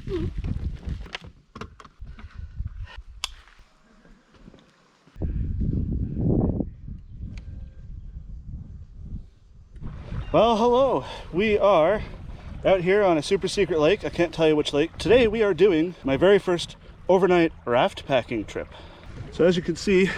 Well, hello. We are out here on a super secret lake. I can't tell you which lake. Today we are doing my very first overnight raft packing trip. So as you can see,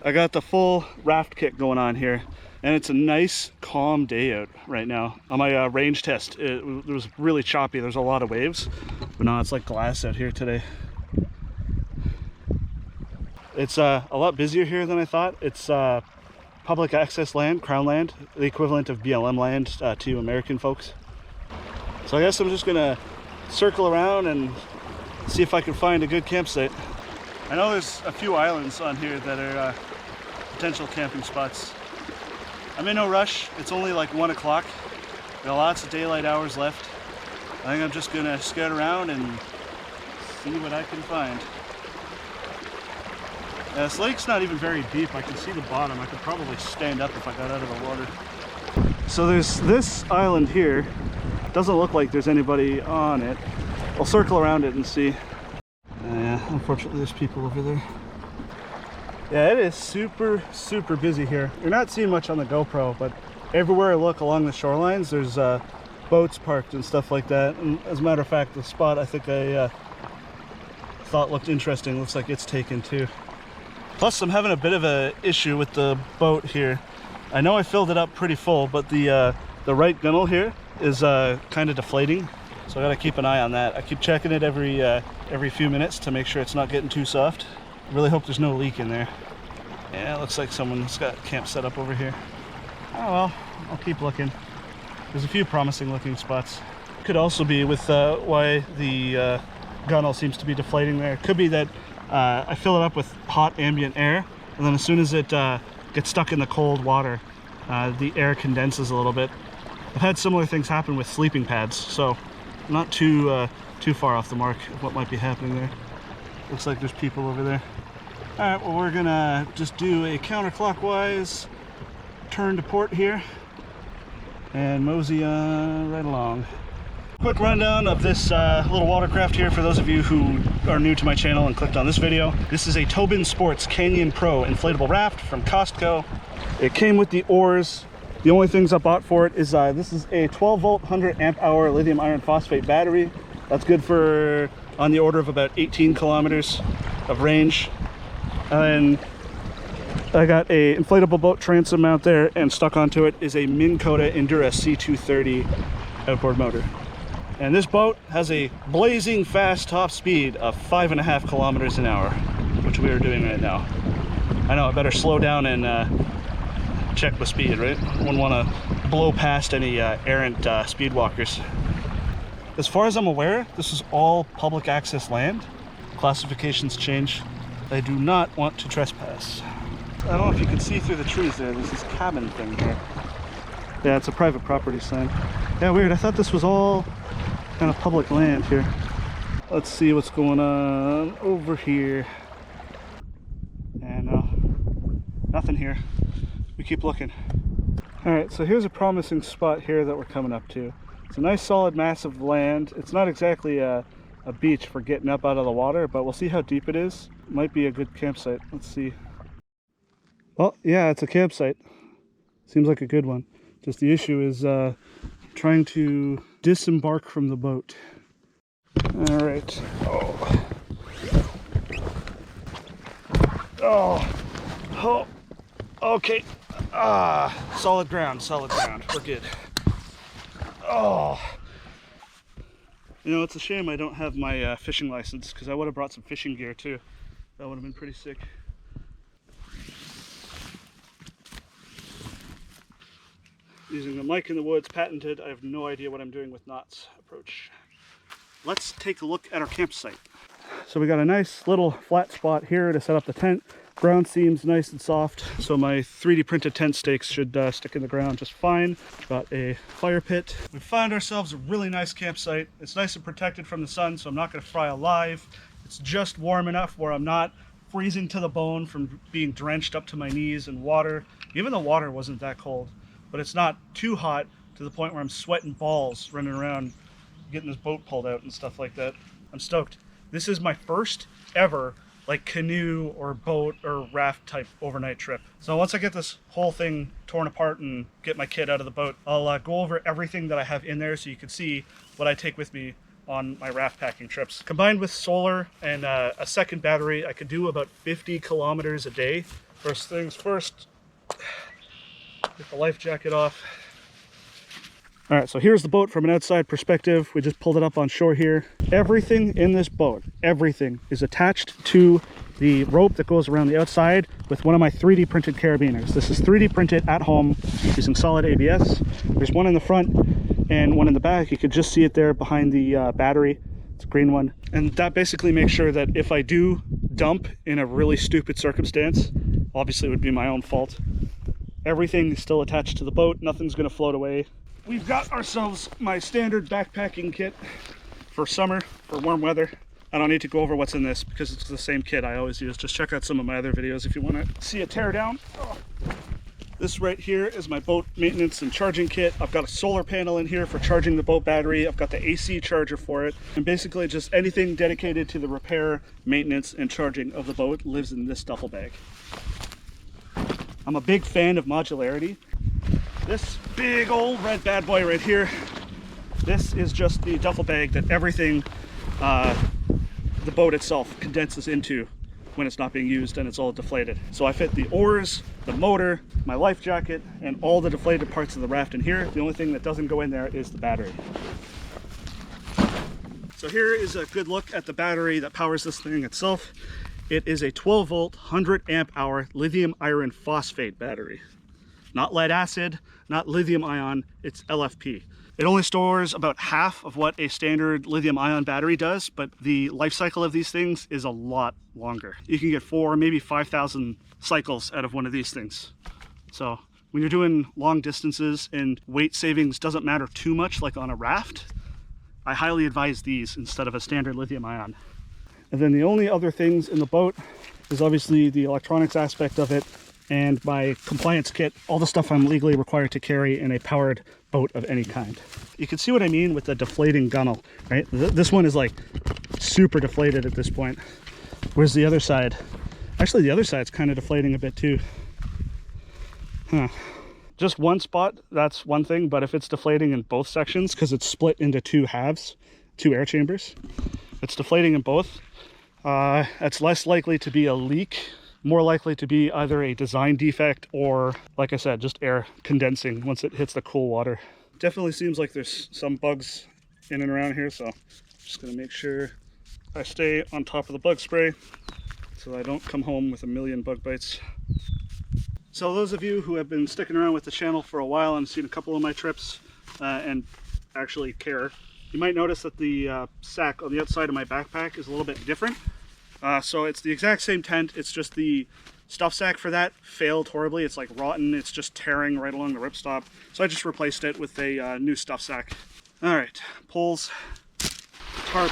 I got the full raft kit going on here, and it's a nice calm day out right now. On my range test, it was really choppy. There's a lot of waves, but now it's like glass out here today. It's a lot busier here than I thought. It's public access land, crown land, the equivalent of BLM land to American folks. So I guess I'm just gonna circle around and see if I can find a good campsite. I know there's a few islands on here that are potential camping spots. I'm in no rush. It's only like 1 o'clock. Got lots of daylight hours left. I think I'm just gonna scout around and see what I can find. This lake's not even very deep. I can see the bottom. I could probably stand up if I got out of the water. So there's this island here. Doesn't look like there's anybody on it. I'll circle around it and see. Yeah, unfortunately there's people over there. Yeah, it is super busy here. You're not seeing much on the GoPro, but everywhere I look along the shorelines, there's boats parked and stuff like that. And as a matter of fact, the spot I think I thought looked interesting looks like it's taken too. Plus, I'm having a bit of an issue with the boat here. I know I filled it up pretty full, but the right gunnel here is kind of deflating, so I gotta keep an eye on that. I keep checking it every few minutes to make sure it's not getting too soft. I really hope there's no leak in there. Yeah, it looks like someone's got camp set up over here. Oh well, I'll keep looking. There's a few promising looking spots. Could also be with why the gunnel seems to be deflating there. Could be that I fill it up with hot ambient air, and then as soon as it gets stuck in the cold water, the air condenses a little bit. I've had similar things happen with sleeping pads, so not too far off the mark of what might be happening there. Looks like there's people over there. All right, well, we're gonna just do a counterclockwise turn to port here and mosey right along. Quick rundown of this little watercraft here for those of you who are new to my channel and clicked on this video. This is a Tobin Sports Canyon Pro inflatable raft from Costco. It came with the oars. The only things I bought for it is this is a 12 volt 100 amp hour lithium iron phosphate battery. That's good for on the order of about 18 kilometers of range. And then I got a inflatable boat transom mount there, and stuck onto it is a Minn Kota Endura C2-30 outboard motor. And this boat has a blazing fast top speed of 5.5 kilometers an hour, which we are doing right now. I know I better slow down and check the speed, right? Wouldn't want to blow past any errant speed walkers. As far as I'm aware, this is all public access land. Classifications change. I do not want to trespass. I don't know if you can see through the trees there. There's this cabin thing here. Yeah, it's a private property sign. Yeah, weird. I thought this was all kind of public land here. Let's see what's going on over here. And nothing here. We keep looking. All right, so here's a promising spot here that we're coming up to. It's a nice solid mass of land. It's not exactly a beach for getting up out of the water, but we'll see how deep it is. It might be a good campsite. Let's see. Well, yeah, it's a campsite. Seems like a good one. Just the issue is trying to disembark from the boat. All right. Oh, okay. Solid ground. We're good. Oh, you know, it's a shame I don't have my fishing license, because I would have brought some fishing gear too. That would have been pretty sick. Using the mic in the woods, patented. I have no idea what I'm doing with knots approach. Let's take a look at our campsite. So we got a nice little flat spot here to set up the tent. Ground seems nice and soft, so my 3D printed tent stakes should stick in the ground just fine. Got a fire pit. We found ourselves a really nice campsite. It's nice and protected from the sun, so I'm not going to fry alive. It's just warm enough where I'm not freezing to the bone from being drenched up to my knees in water. Even the water wasn't that cold, but it's not too hot to the point where I'm sweating balls running around getting this boat pulled out and stuff like that. I'm stoked. This is my first ever like canoe or boat or raft type overnight trip. So once I get this whole thing torn apart and get my kit out of the boat, I'll go over everything that I have in there so you can see what I take with me on my raft packing trips. Combined with solar and a second battery, I could do about 50 kilometers a day. First things first, get the life jacket off. All right, so here's the boat from an outside perspective. We just pulled it up on shore here. Everything in this boat, everything is attached to the rope that goes around the outside with one of my 3D printed carabiners. This is 3D printed at home using solid ABS. There's one in the front and one in the back. You could just see it there behind the battery. It's a green one. And that basically makes sure that if I do dump in a really stupid circumstance, obviously it would be my own fault, everything is still attached to the boat. Nothing's gonna float away. We've got ourselves my standard backpacking kit for summer, for warm weather. I don't need to go over what's in this because it's the same kit I always use. Just check out some of my other videos if you want to see a tear down. Oh. This right here is my boat maintenance and charging kit. I've got a solar panel in here for charging the boat battery. I've got the AC charger for it. And basically just anything dedicated to the repair, maintenance, and charging of the boat lives in this duffel bag. I'm a big fan of modularity. This big old red bad boy right here, this is just the duffel bag that everything, the boat itself condenses into when it's not being used and it's all deflated. So I fit the oars, the motor, my life jacket, and all the deflated parts of the raft in here. The only thing that doesn't go in there is the battery. So here is a good look at the battery that powers this thing itself. It is a 12 volt, 100 amp hour lithium iron phosphate battery. Not lead acid, not lithium ion, it's LFP. It only stores about half of what a standard lithium ion battery does, but the life cycle of these things is a lot longer. You can get 4, maybe 5,000 cycles out of one of these things. So when you're doing long distances and weight savings doesn't matter too much, like on a raft, I highly advise these instead of a standard lithium ion. And then the only other things in the boat is obviously the electronics aspect of it and my compliance kit, all the stuff I'm legally required to carry in a powered boat of any kind. You can see what I mean with the deflating gunnel, right? This one is like super deflated at this point. Where's the other side? Actually, the other side's kind of deflating a bit too. Huh. Just one spot, that's one thing, but if it's deflating in both sections, because it's split into two halves, two air chambers, it's deflating in both, it's less likely to be a leak, more likely to be either a design defect or, like I said, just air condensing once it hits the cool water. Definitely seems like there's some bugs in and around here, so I'm just gonna make sure I stay on top of the bug spray so I don't come home with a million bug bites. So those of you who have been sticking around with the channel for a while and seen a couple of my trips and actually care, you might notice that the sack on the outside of my backpack is a little bit different. So it's the exact same tent, it's just the stuff sack for that failed horribly. It's like rotten, it's just tearing right along the ripstop. So I just replaced it with a new stuff sack. All right, poles, tarp,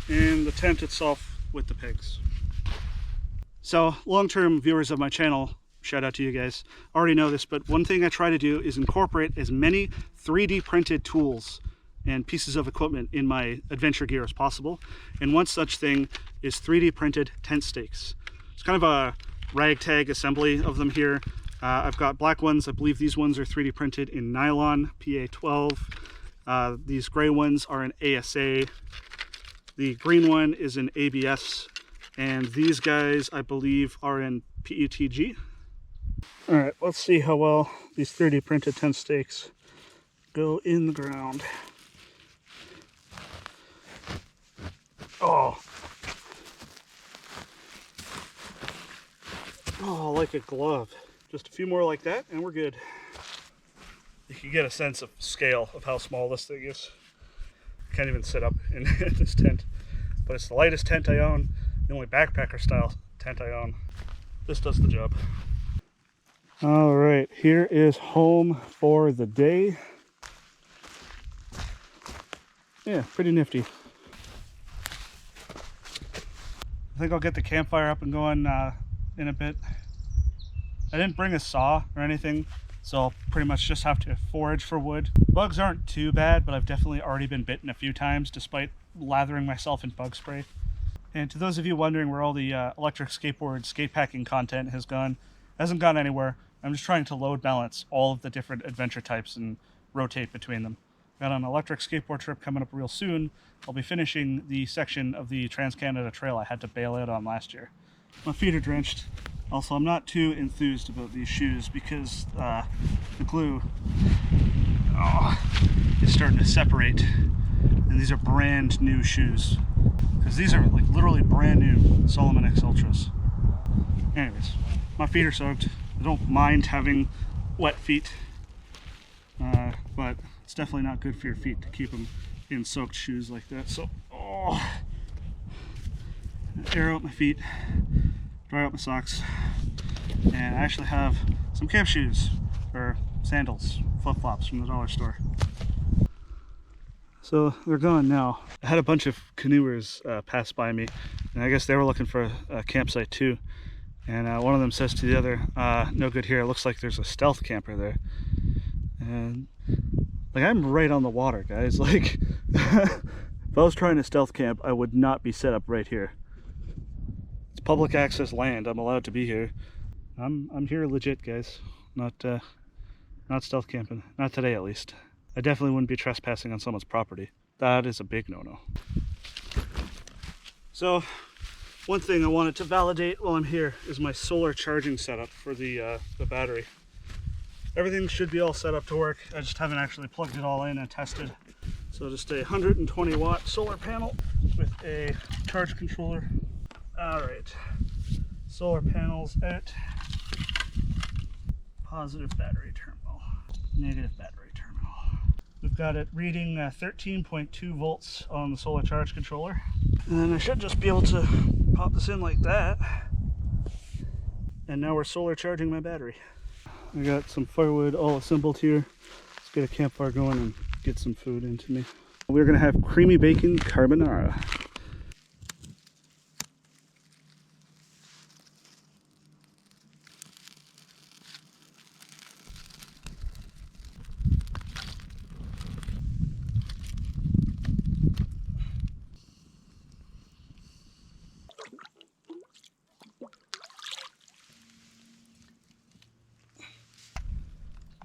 and the tent itself with the pegs. So long-term viewers of my channel, shout out to you guys, already know this, but one thing I try to do is incorporate as many 3D printed tools and pieces of equipment in my adventure gear as possible. And one such thing is 3D printed tent stakes. It's kind of a ragtag assembly of them here. I've got black ones. I believe these ones are 3D printed in nylon, PA12. These gray ones are in ASA. The green one is in ABS. And these guys, I believe, are in PETG. All right, let's see how well these 3D printed tent stakes go in the ground. Oh, like a glove. Just a few more like that and we're good. You can get a sense of scale of how small this thing is. Can't even sit up in this tent, but it's the lightest tent I own, the only backpacker style tent I own. This does the job. All right, here is home for the day. Yeah, pretty nifty. I think I'll get the campfire up and going in a bit. I didn't bring a saw or anything, so I'll pretty much just have to forage for wood. Bugs aren't too bad, but I've definitely already been bitten a few times despite lathering myself in bug spray. And to those of you wondering where all the electric skateboard skate packing content has gone, it hasn't gone anywhere. I'm just trying to load balance all of the different adventure types and rotate between them. Got an electric skateboard trip coming up real soon. I'll be finishing the section of the Trans-Canada Trail I had to bail out on last year. My feet are drenched. Also, I'm not too enthused about these shoes because the glue is starting to separate. And these are brand new shoes. Because these are like literally brand new Salomon X Ultras. Anyways, my feet are soaked. I don't mind having wet feet, but it's definitely not good for your feet to keep them in soaked shoes like that. So, air out my feet, dry out my socks, and I actually have some camp shoes, or sandals, flip-flops from the dollar store. So they're gone now. I had a bunch of canoers pass by me, and I guess they were looking for a campsite too. And one of them says to the other, no good here, it looks like there's a stealth camper there. And like, I'm right on the water, guys. Like, if I was trying to stealth camp, I would not be set up right here. It's public access land, I'm allowed to be here. I'm here legit, guys. Not stealth camping, not today at least. I definitely wouldn't be trespassing on someone's property. That is a big no-no. So, one thing I wanted to validate while I'm here is my solar charging setup for the battery. Everything should be all set up to work. I just haven't actually plugged it all in and tested. So just a 120 watt solar panel with a charge controller. All right, solar panels out. Positive battery terminal, negative battery terminal. We've got it reading 13.2 volts on the solar charge controller. And then I should just be able to pop this in like that. And now we're solar charging my battery. I got some firewood all assembled here. Let's get a campfire going and get some food into me. We're gonna have creamy bacon carbonara.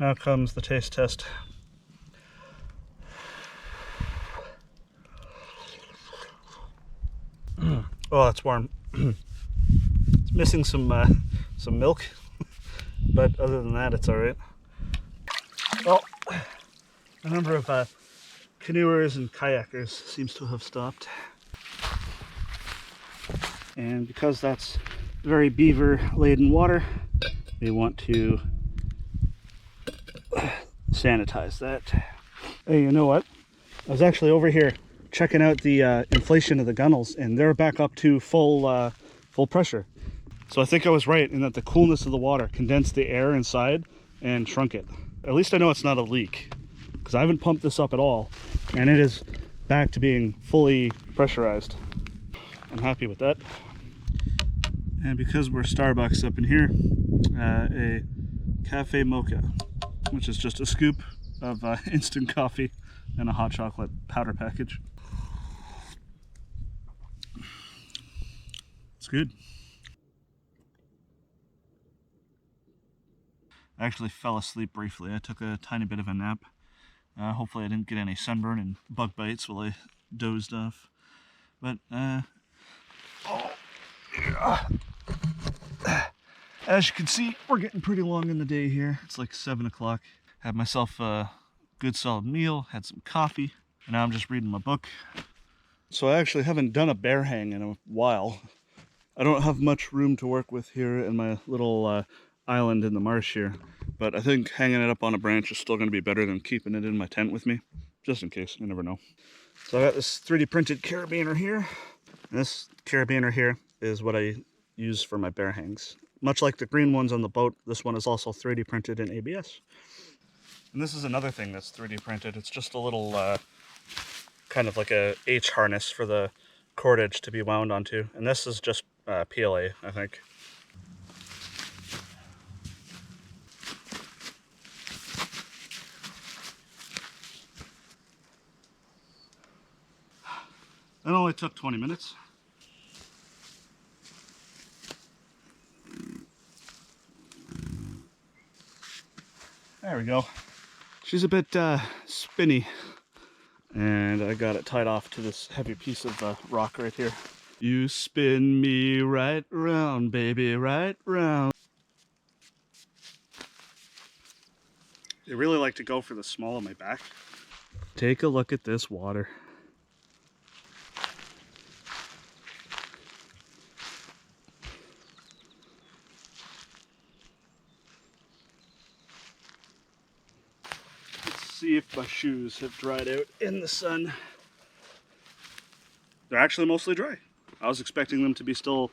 Now comes the taste test. Oh, that's warm. It's missing some milk, but other than that, it's all right. Well, a number of canoers and kayakers seems to have stopped, and because that's very beaver-laden water, we want to sanitize that. Hey, you know what? I was actually over here checking out the inflation of the gunnels, and they're back up to full pressure. So I think I was right in that the coolness of the water condensed the air inside and shrunk it. At least I know it's not a leak, because I haven't pumped this up at all, and it is back to being fully pressurized. I'm happy with that. And because we're Starbucks up in here, a cafe mocha, which is just a scoop of instant coffee and a hot chocolate powder package. It's good. I actually fell asleep briefly. I took a tiny bit of a nap. Hopefully I didn't get any sunburn and bug bites while I dozed off. But, as you can see, we're getting pretty long in the day here. It's like 7 o'clock. Had myself a good solid meal, had some coffee, and now I'm just reading my book. So I actually haven't done a bear hang in a while. I don't have much room to work with here in my little island in the marsh here, but I think hanging it up on a branch is still going to be better than keeping it in my tent with me, just in case, you never know. So I got this 3D printed carabiner here, and this carabiner here is what I use for my bear hangs. Much like the green ones on the boat, this one is also 3D printed in ABS. And this is another thing that's 3D printed. It's just a little kind of like a H harness for the cordage to be wound onto. And this is just PLA, I think. It only took 20 minutes. There we go. She's a bit spinny, and I got it tied off to this heavy piece of rock right here. You spin me right round, baby, right round. I really like to go for the small of my back. Take a look at this water. See if my shoes have dried out in the sun. They're actually mostly dry. I was expecting them to be still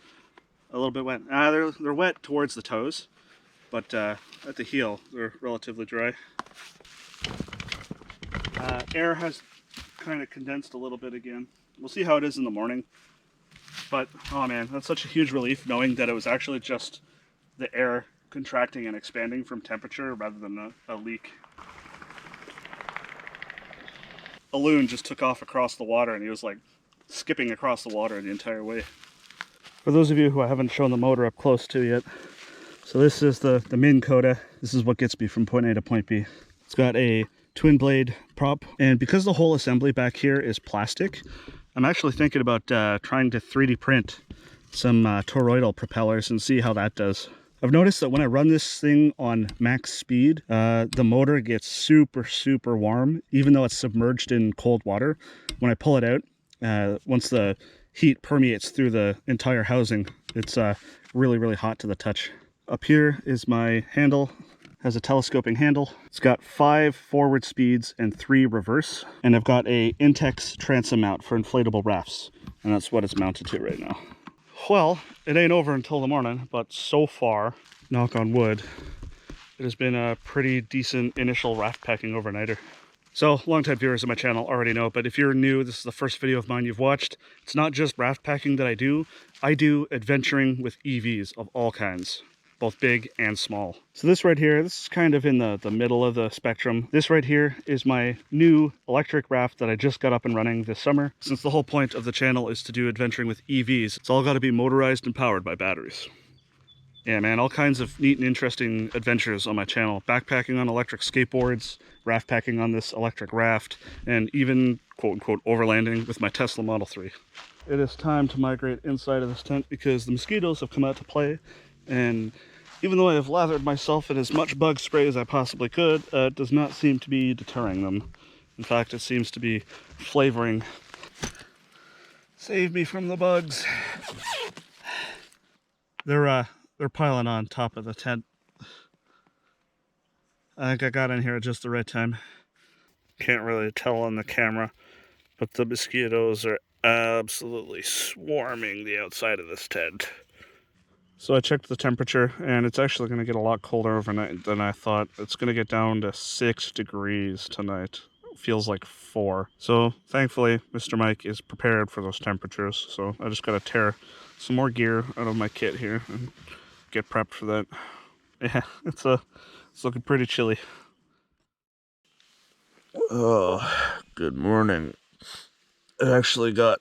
a little bit wet. They're wet towards the toes, but at the heel they're relatively dry. Air has kind of condensed a little bit again. We'll see how it is in the morning. But oh man, that's such a huge relief knowing that it was actually just the air contracting and expanding from temperature rather than a leak. A loon just took off across the water and he was like skipping across the water the entire way. For those of you who I haven't shown the motor up close to yet, so this is the Minn Kota. This is what gets me from point A to point B. It's got a twin blade prop, and because the whole assembly back here is plastic, I'm actually thinking about trying to 3D print some toroidal propellers and see how that does. I've noticed that when I run this thing on max speed, the motor gets super warm, even though it's submerged in cold water. When I pull it out, once the heat permeates through the entire housing, it's really hot to the touch. Up here is my handle. Has a telescoping handle. It's got 5 forward speeds and 3 reverse, and I've got a Intex transom mount for inflatable rafts, and that's what it's mounted to right now. Well, it ain't over until the morning, but so far, knock on wood, it has been a pretty decent initial raft packing overnighter. So, longtime viewers of my channel already know, but if you're new, this is the first video of mine you've watched. It's not just raft packing that I do adventuring with EVs of all kinds, both big and small. So this right here, this is kind of in the middle of the spectrum. This right here is my new electric raft that I just got up and running this summer. Since the whole point of the channel is to do adventuring with EVs, it's all got to be motorized and powered by batteries. Yeah, man, all kinds of neat and interesting adventures on my channel. Backpacking on electric skateboards, raft packing on this electric raft, and even quote-unquote overlanding with my Tesla Model 3. It is time to migrate inside of this tent because the mosquitoes have come out to play, and even though I have lathered myself in as much bug spray as I possibly could, it does not seem to be deterring them. In fact, it seems to be flavoring. Save me from the bugs. They're piling on top of the tent. I think I got in here at just the right time. Can't really tell on the camera, but the mosquitoes are absolutely swarming the outside of this tent. So I checked the temperature, and it's actually going to get a lot colder overnight than I thought. It's going to get down to 6 degrees tonight. It feels like 4. So thankfully, Mr. Mike is prepared for those temperatures. So I just got to tear some more gear out of my kit here and get prepped for that. Yeah, it's looking pretty chilly. Oh, good morning. It actually got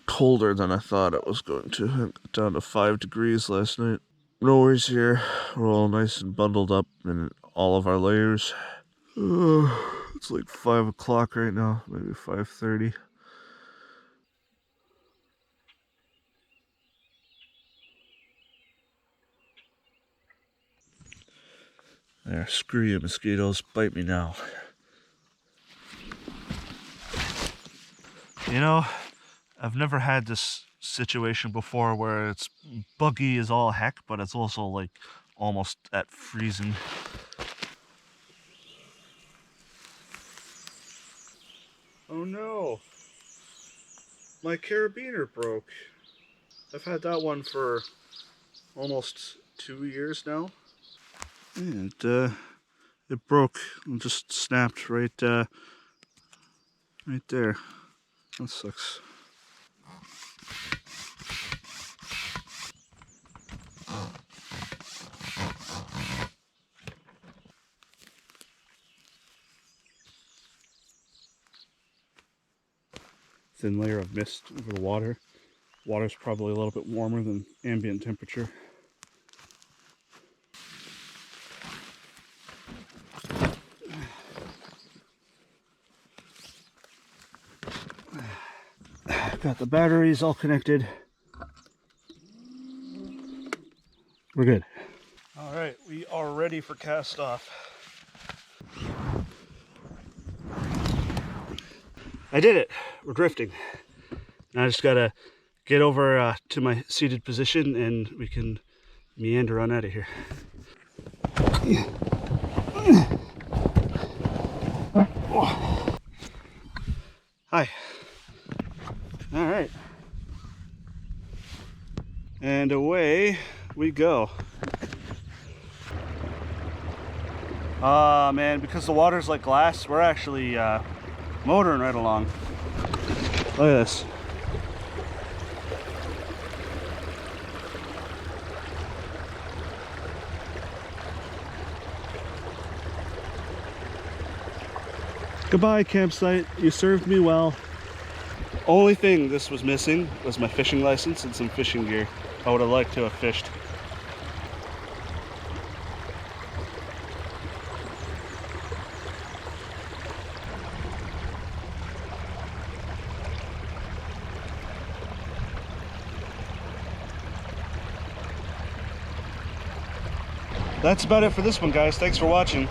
colder than I thought it was going to. It got down to 5 degrees last night. No worries here. We're all nice and bundled up in all of our layers. It's like 5 o'clock right now, maybe 5:30. There, screw you mosquitoes, bite me now. You know, I've never had this situation before where it's buggy as all heck, but it's also like almost at freezing. Oh no, my carabiner broke. I've had that one for almost 2 years now. And it broke and just snapped right there. That sucks. thin layer of mist over the water. Water's probably a little bit warmer than ambient temperature. Got the batteries all connected. We're good. All right, we are ready for cast off. I did it. We're drifting. Now I just gotta get over to my seated position and we can meander on out of here. Hi. All right. And away we go. Man, because the water's like glass, we're actually motoring right along. Look at this. Goodbye, campsite. You served me well. Only thing this was missing was my fishing license and some fishing gear. I would have liked to have fished. That's about it for this one, guys. Thanks for watching.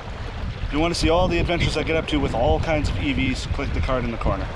If you want to see all the adventures I get up to with all kinds of EVs, click the card in the corner.